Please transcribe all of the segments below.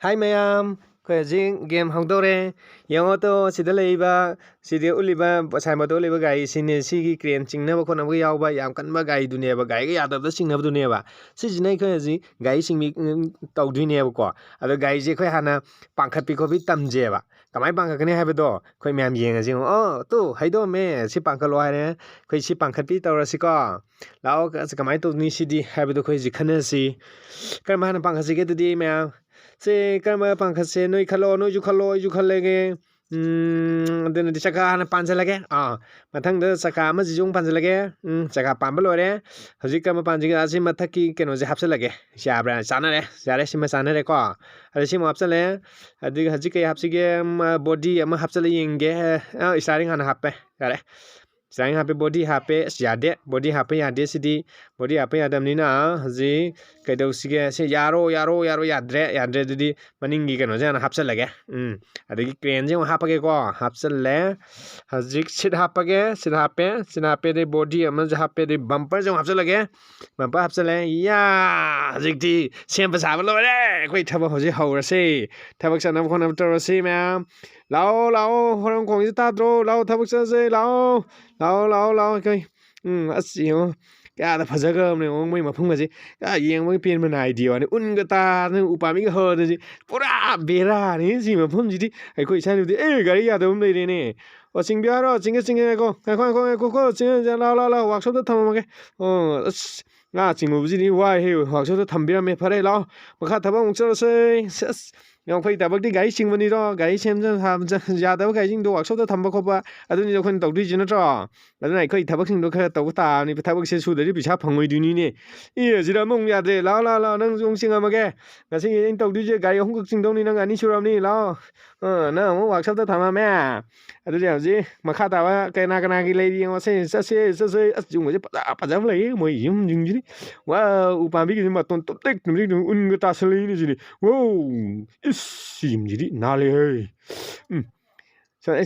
Hi mayam, khojing game hongdore. Yango to sida leiba, sida uliba, saima to uliba gai sine sigi crane chingna ba khona ba yawba yam kan ba gai dunia ba gai ga yada da singna ba dunia ba. Si jinai khoji gai singmi taw dunia ba ko. Ado gai je khoi hana pangkhat pi ko bi tamje ba. Kamai pangkhat kane ha ba do. Khoi myam yenga jing. Oh, tu haido me si pangkhat lo hare. Khoi si pangkhat pi taw ra si ko. Lao kamai to ni si di ha ba do khoi ji khana si. Karma hana pangkhat si ke tu di me. Se karma pangkhat se noi khalo noi ju khalo ju khalege den di chaka hana panjalage mathang da chaka ma jijung panjalage chaka pamba lore hoji karma panjige asi mathaki keno je hapsalage shabra chanare yare sima chanare ko ari sima hapsale adi haji kai hapsige body ama hapsale yenge starting hana happe yare starting happe body happe yade body happe yade sidi body happe yadamnina haji kaidau sige se yaro yadre dudi maningi kano jana hapsalage adagi crane je hapage ko hapsalle haji sit happe de body ama happe de bumper je hapsalage bumper hapsale ya haji ti sem pasaba lore koi thaba hoji haurase thabak sanam khonam torase ma lao horong kong ta dro lao thabak se lao kai asio ka da phajaga ne ong mai mafung ga ji ka yeng mai pen mana idea ne un ga ta ne upami ga ho de ji pura bera ni ji mafum ji di ai khoi sai de gari ya dum le ne o sing bia ro sing ko sing la workshop da tham ma ge nga sing mu ji ni wa he workshop da tham bia me phare lao makha thaba ong chalo se yang phai tabak di gari sing mani ro gari sem ja ha ja da gari sing do workshop da thamba khoba aduni jo khon tawdi ji na tro aduna ai khoi tabak sing do kha taw ta ni tabak se su de bi sa phangoi du ni ne e jira mong ya de la nang jong sing ama ge ga sing ing tawdi je gari hong kuk sing dong ni nang ani suram ni la na mo workshop da thama me adu ja ji makha ta ba kai na kana gi lai di ngo se as jung je pa jam lai mo yum jing ji wa upam bi gi ma ton top tek ni un ga ta sali ni ji wow sim ji na le ơi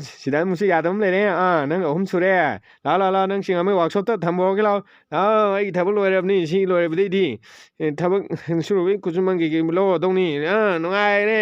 si dan musi ya dum le ne nang hom sure la nang sing ama workshop ta thambo ge la ai thabak loi rab ni si loi rab di thabak suru bi kujumang gi lo dong ni no ai ne